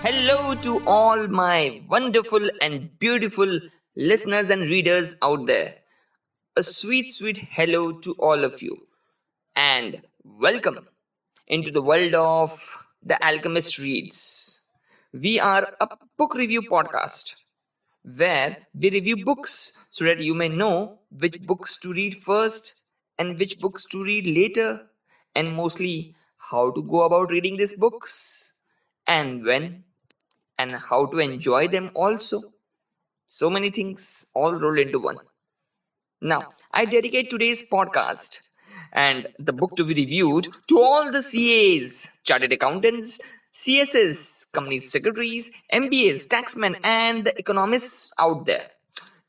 Hello to all my wonderful and beautiful listeners and readers out there. A sweet, sweet hello to all of you. And welcome into the world of The Alchemist Reads. We are a book review podcast where we review books so that you may know which books to read first and which books to read later, and mostly how to go about reading these books and when and how to enjoy them also. So many things all rolled into one. Now, I dedicate today's podcast and the book to be reviewed to all the CAs, chartered accountants, CSs, company secretaries, MBAs, taxmen, and the economists out there.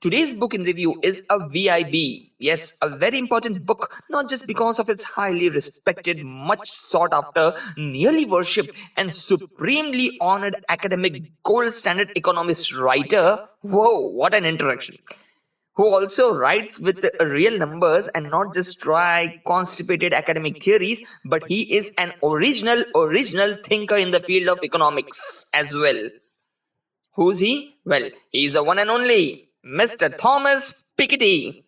Today's book in review is a VIB. Yes, a very important book, not just because of its highly respected, much sought after, nearly worshipped, and supremely honored academic gold standard economist writer. Whoa, what an introduction! Who also writes with real numbers and not just dry, constipated academic theories, but he is an original thinker in the field of economics as well. Who's he? Well, he's the one and only Mr. Thomas Piketty.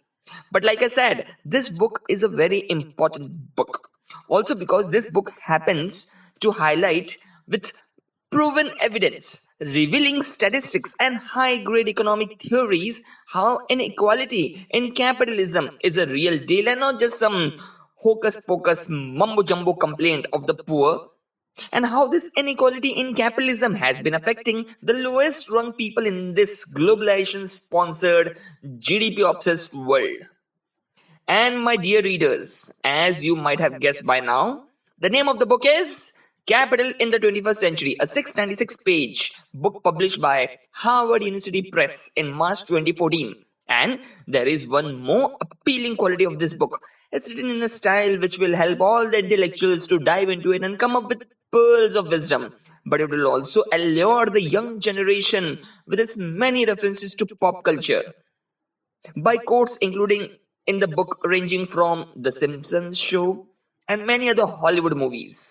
But like I said, this book is a very important book. Also, because this book happens to highlight with proven evidence, revealing statistics and high grade economic theories how inequality in capitalism is a real deal and not just some hocus pocus mumbo jumbo complaint of the poor, and how this inequality in capitalism has been affecting the lowest rung people in this globalization sponsored, GDP obsessed world. And my dear readers, as you might have guessed by now, the name of the book is Capital in the 21st Century, a 696 page book published by Harvard University Press in March 2014. And there is one more appealing quality of this book. It's written in a style which will help all the intellectuals to dive into it and come up with pearls of wisdom. But it will also allure the young generation with its many references to pop culture by quotes including in the book ranging from The Simpsons show and many other Hollywood movies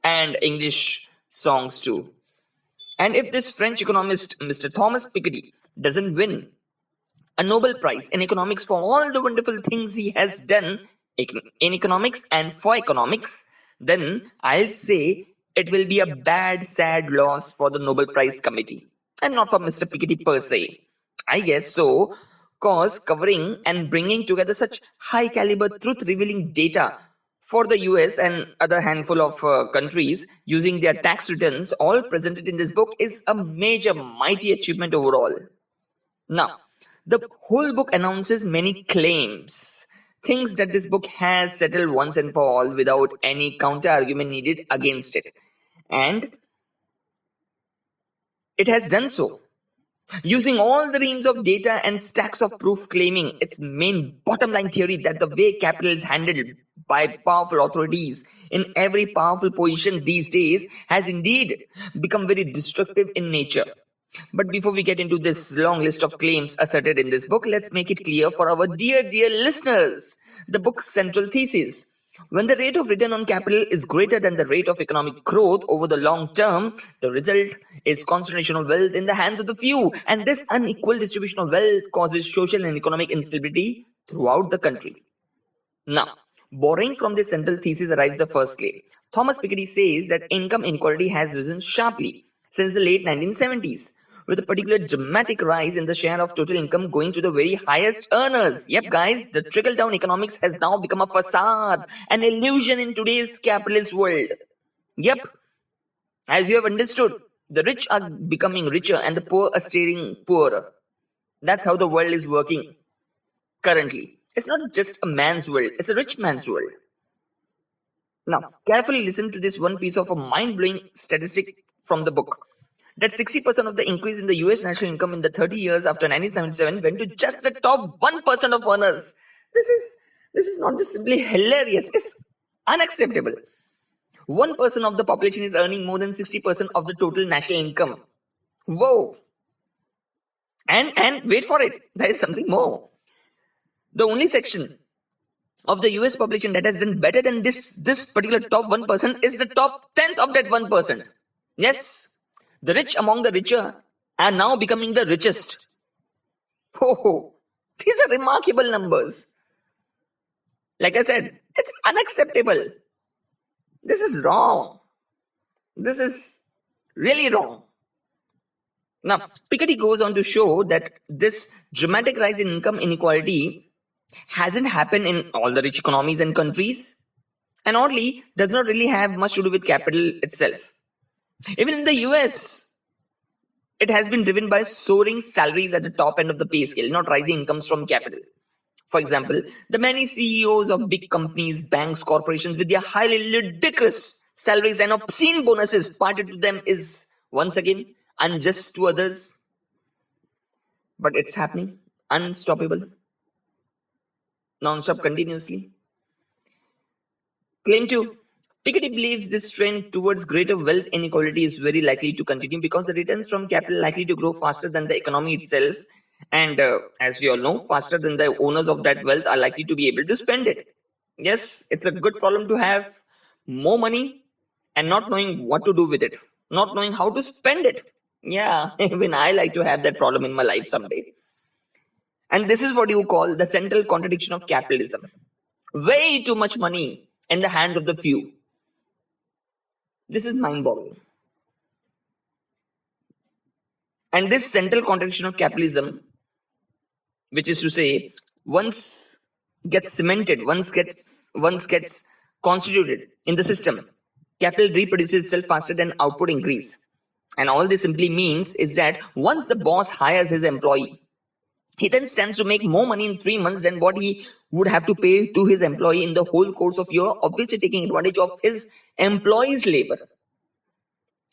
and English songs too. And if this French economist, Mr. Thomas Piketty, doesn't win a Nobel Prize in economics for all the wonderful things he has done in economics and for economics, then I'll say it will be a bad, sad loss for the Nobel Prize committee and not for Mr. Piketty per se. I guess so, cause covering and bringing together such high caliber truth revealing data for the US and other handful of countries using their tax returns all presented in this book is a major mighty achievement overall. Now, the whole book announces many claims, things that this book has settled once and for all without any counter argument needed against it. And it has done so, using all the reams of data and stacks of proof claiming its main bottom line theory that the way capital is handled by powerful authorities in every powerful position these days has indeed become very destructive in nature. But before we get into this long list of claims asserted in this book, let's make it clear for our dear listeners the book's central thesis. When the rate of return on capital is greater than the rate of economic growth over the long term, the result is concentration of wealth in the hands of the few, and this unequal distribution of wealth causes social and economic instability throughout the country. Now, borrowing from this central thesis arrives the first claim. Thomas Piketty says that income inequality has risen sharply since the late 1970s, with a particular dramatic rise in the share of total income going to the very highest earners. Yep, guys, the trickle down economics has now become a facade, an illusion in today's capitalist world. Yep, as you have understood, the rich are becoming richer and the poor are staying poorer. That's how the world is working currently. It's not just a man's world, it's a rich man's world. Now, carefully listen to this one piece of a mind blowing statistic from the book. That 60% of the increase in the US national income in the 30 years after 1977 went to just the top 1% of earners. This is not just simply hilarious, it's unacceptable. 1% of the population is earning more than 60% of the total national income. Whoa! And wait for it, there is something more. The only section of the US population that has done better than this particular top 1% is the top 10th of that 1%. Yes, The rich among the richer are now becoming the richest. Oh, these are remarkable numbers. Like I said, it's unacceptable. This is wrong. This is really wrong. Now, Piketty goes on to show that this dramatic rise in income inequality hasn't happened in all the rich economies and countries, and oddly, does not really have much to do with capital itself. Even in the US, it has been driven by soaring salaries at the top end of the pay scale, not rising incomes from capital. For example, the many CEOs of big companies, banks, corporations with their highly ludicrous salaries and obscene bonuses parted to them is once again unjust to others, but it's happening unstoppable, non-stop continuously. Claim 2. Piketty believes this trend towards greater wealth inequality is very likely to continue because the returns from capital are likely to grow faster than the economy itself. And as we all know, faster than the owners of that wealth are likely to be able to spend it. Yes, it's a good problem to have more money and not knowing what to do with it, not knowing how to spend it. Yeah, even I like to have that problem in my life someday. And this is what you call the central contradiction of capitalism. Way too much money in the hands of the few. This is mind boggling. And this central contradiction of capitalism, which is to say, once gets cemented, once gets constituted in the system, capital reproduces itself faster than output increase. And all this simply means is that once the boss hires his employee, he then stands to make more money in 3 months than what he would have to pay to his employee in the whole course of year, obviously taking advantage of his employee's labor.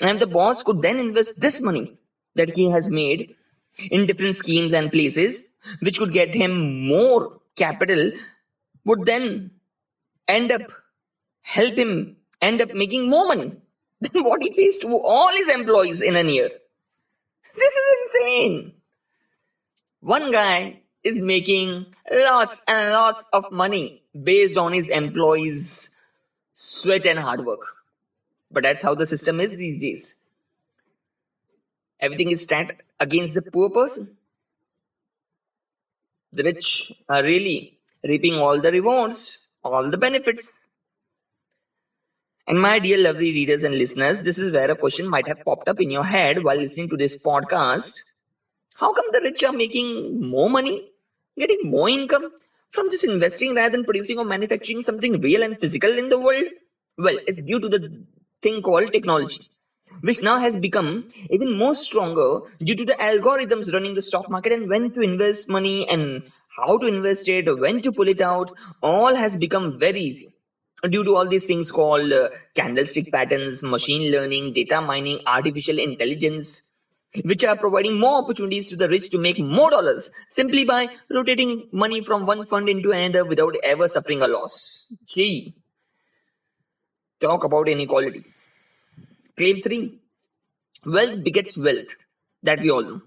And the boss could then invest this money that he has made in different schemes and places, which could get him more capital, would then end up help him end up making more money than what he pays to all his employees in a year. This is insane. One guy is making lots and lots of money based on his employees' sweat and hard work. But that's how the system is these days. Everything is stacked against the poor person. The rich are really reaping all the rewards, all the benefits. And my dear lovely readers and listeners, this is where a question might have popped up in your head while listening to this podcast. How come the rich are making more money, getting more income from just investing rather than producing or manufacturing something real and physical in the world? Well, it's due to the thing called technology, which now has become even more stronger due to the algorithms running the stock market, and when to invest money and how to invest it, when to pull it out, all has become very easy due to all these things called candlestick patterns, machine learning, data mining, artificial intelligence, which are providing more opportunities to the rich to make more dollars simply by rotating money from one fund into another without ever suffering a loss. Gee, talk about inequality. Claim 3. Wealth begets wealth. That we all know.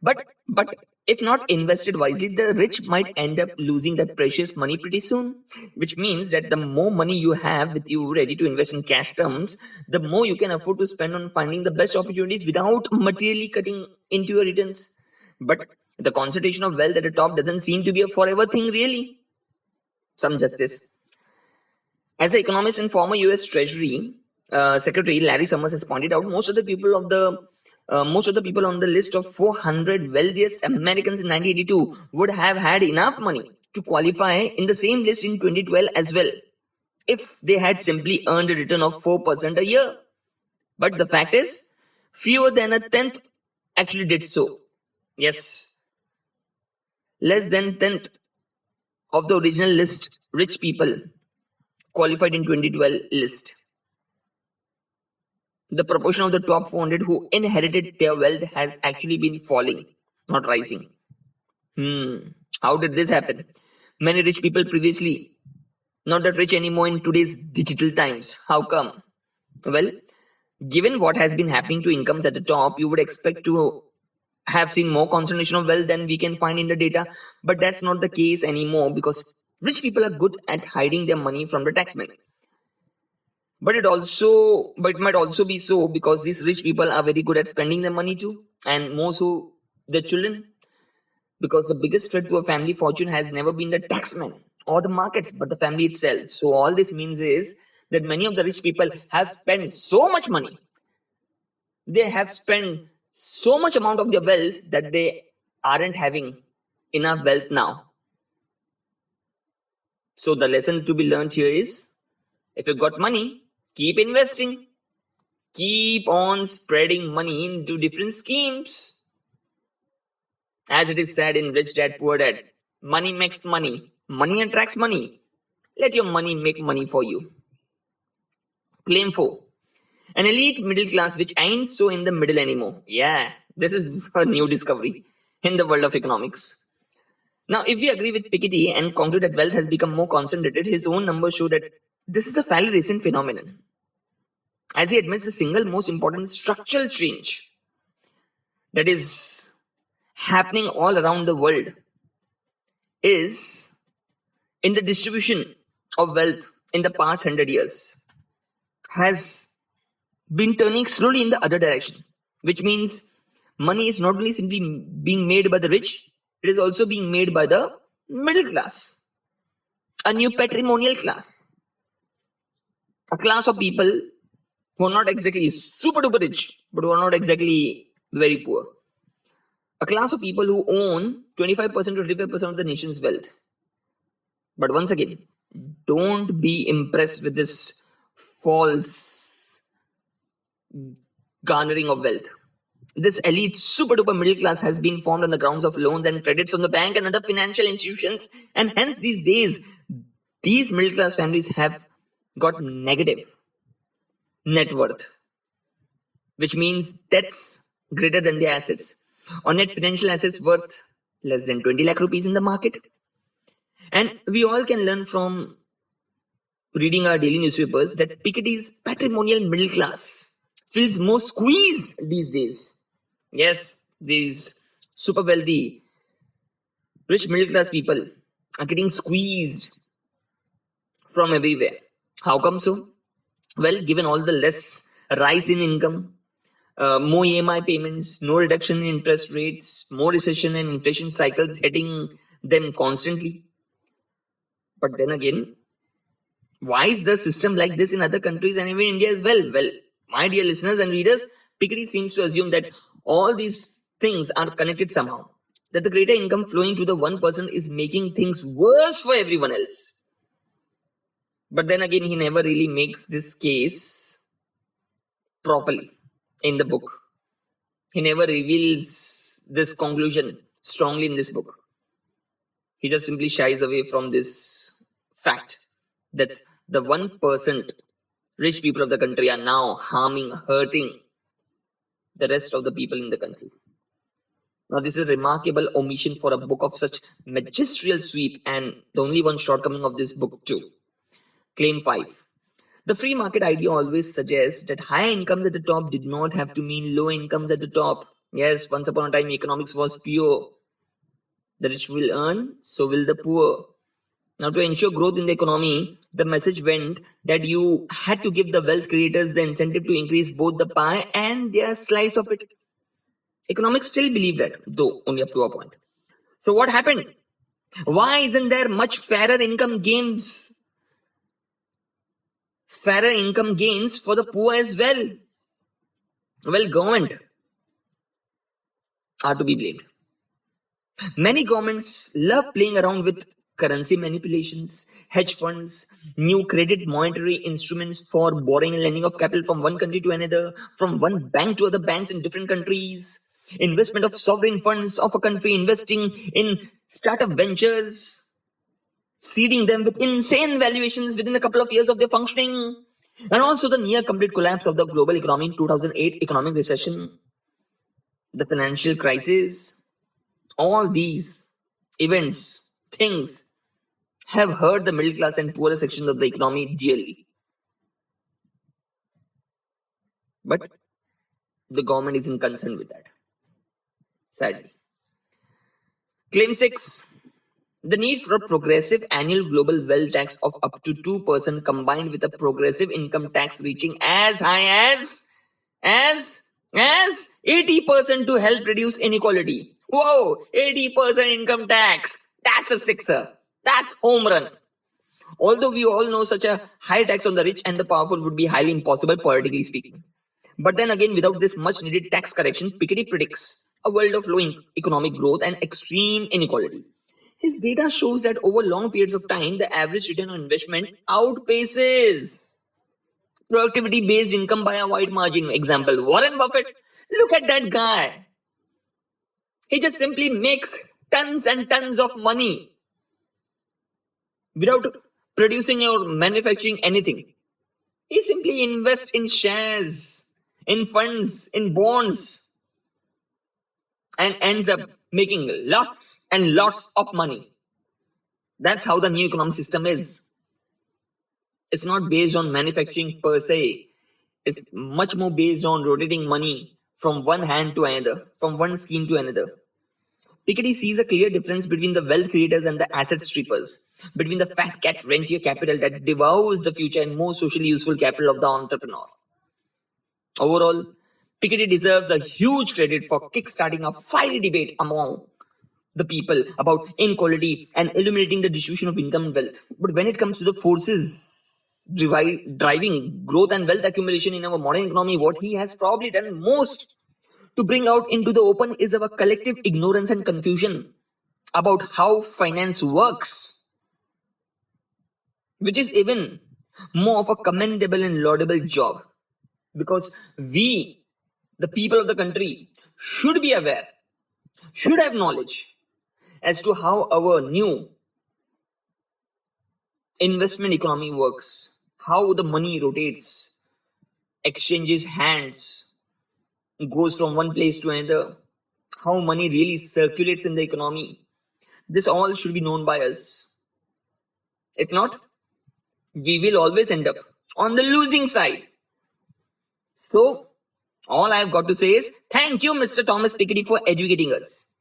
But if not invested wisely, the rich might end up losing that precious money pretty soon. Which means that the more money you have with you ready to invest in cash terms, the more you can afford to spend on finding the best opportunities without materially cutting into your returns. But the concentration of wealth at the top doesn't seem to be a forever thing, really. Some justice. As an economist and former U.S. Treasury Secretary Larry Summers has pointed out, most of the people on the list of 400 wealthiest Americans in 1982 would have had enough money to qualify in the same list in 2012 as well, if they had simply earned a return of 4% a year. But the fact is, fewer than a tenth actually did so. Yes, less than tenth of the original list rich people qualified in 2012 list. The proportion of the top 400 who inherited their wealth has actually been falling, not rising. How did this happen? Many rich people previously not that rich anymore in today's digital times. How come? Well, given what has been happening to incomes at the top, you would expect to have seen more concentration of wealth than we can find in the data, but that's not the case anymore because rich people are good at hiding their money from the taxman. but it might also be so because these rich people are very good at spending their money too, and more so their children. Because the biggest threat to a family fortune has never been the taxman or the markets, but the family itself. So all this means is that many of the rich people have spent so much money. They have spent so much amount of their wealth that they aren't having enough wealth now. So the lesson to be learned here is if you've got money, keep investing. Keep on spreading money into different schemes. As it is said in Rich Dad Poor Dad, money makes money. Money attracts money. Let your money make money for you. Claim 4. An elite middle class which ain't so in the middle anymore. Yeah, this is a new discovery in the world of economics. Now, if we agree with Piketty and conclude that wealth has become more concentrated, his own numbers show that this is a fairly recent phenomenon. As he admits, the single most important structural change that is happening all around the world is in the distribution of wealth in the past 100 years has been turning slowly in the other direction, which means money is not only simply being made by the rich, it is also being made by the middle class, a new patrimonial class, a class of people who are not exactly super duper rich, but who are not exactly very poor. A class of people who own 25% to 35% of the nation's wealth. But once again, don't be impressed with this false garnering of wealth. This elite super duper middle class has been formed on the grounds of loans and credits from the bank and other financial institutions, and hence these days, these middle class families have got negative net worth, which means debts greater than their assets, or net financial assets worth less than 20 lakh rupees in the market. And we all can learn from reading our daily newspapers that Piketty's patrimonial middle class feels more squeezed these days. Yes, these super wealthy, rich middle class people are getting squeezed from everywhere. How come so? Well, given all the less rise in income, more EMI payments, no reduction in interest rates, more recession and inflation cycles hitting them constantly. But then again, why is the system like this in other countries and even India as well? Well, my dear listeners and readers, Piketty seems to assume that all these things are connected somehow. That the greater income flowing to the one person is making things worse for everyone else. But then again, he never really makes this case properly in the book. He never reveals this conclusion strongly in this book. He just simply shies away from this fact that the 1% rich people of the country are now harming, hurting the rest of the people in the country. Now, this is a remarkable omission for a book of such magisterial sweep, and the only one shortcoming of this book, too. Claim 5. The free market idea always suggests that high incomes at the top did not have to mean low incomes at the top. Yes, once upon a time, economics was pure. The rich will earn, so will the poor. Now, to ensure growth in the economy, the message went that you had to give the wealth creators the incentive to increase both the pie and their slice of it. Economics still believe that, though only up to a point. So, what happened? Why isn't there much fairer income gains for the poor as well? Well, government are to be blamed. Many governments love playing around with currency manipulations, hedge funds, new credit monetary instruments for borrowing and lending of capital from one country to another, from one bank to other banks in different countries, investment of sovereign funds of a country, investing in startup ventures, seeding them with insane valuations within a couple of years of their functioning, and also the near complete collapse of the global economy in 2008 economic recession, the financial crisis. All these events, things have hurt the middle class and poorer sections of the economy dearly. But the government isn't concerned with that, sadly. Claim 6. The need for a progressive annual global wealth tax of up to 2% combined with a progressive income tax reaching as high as 80% to help reduce inequality. Whoa, 80% income tax. That's a sixer. That's home run. Although we all know such a high tax on the rich and the powerful would be highly impossible politically speaking. But then again, without this much needed tax correction, Piketty predicts a world of low economic growth and extreme inequality. His data shows that over long periods of time, the average return on investment outpaces productivity based income by a wide margin. Example, Warren Buffett. Look at that guy. He just simply makes tons and tons of money without producing or manufacturing anything. He simply invests in shares, in funds, in bonds, and ends up making lots and lots of money. That's how the new economic system is. It's not based on manufacturing per se. It's much more based on rotating money from one hand to another, from one scheme to another. Piketty sees a clear difference between the wealth creators and the asset strippers, between the fat cat rentier capital that devours the future and more socially useful capital of the entrepreneur. Overall, Piketty deserves a huge credit for kickstarting a fiery debate among the people about inequality and eliminating the distribution of income and wealth. But when it comes to the forces driving growth and wealth accumulation in our modern economy, what he has probably done most to bring out into the open is our collective ignorance and confusion about how finance works, which is even more of a commendable and laudable job because we, the people of the country, should be aware, should have knowledge as to how our new investment economy works, how the money rotates, exchanges hands, goes from one place to another, how money really circulates in the economy. This all should be known by us. If not, we will always end up on the losing side. So, all I've got to say is thank you, Mr. Thomas Piketty, for educating us.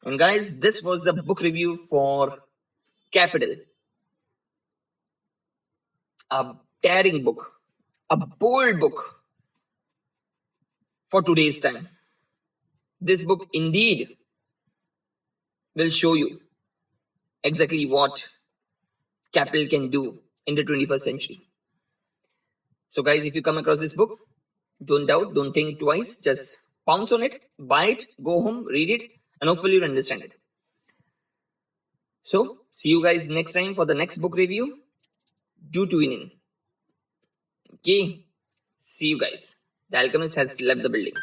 And guys, this was the book review for Capital. A daring book, a bold book for today's time. This book indeed will show you exactly what capital can do in the 21st century. So, guys, if you come across this book, don't doubt, don't think twice, just pounce on it, buy it, go home, read it, and hopefully you'll understand it. So, see you guys next time for the next book review. Do tune in. Okay, see you guys. The Alchemist has left the building.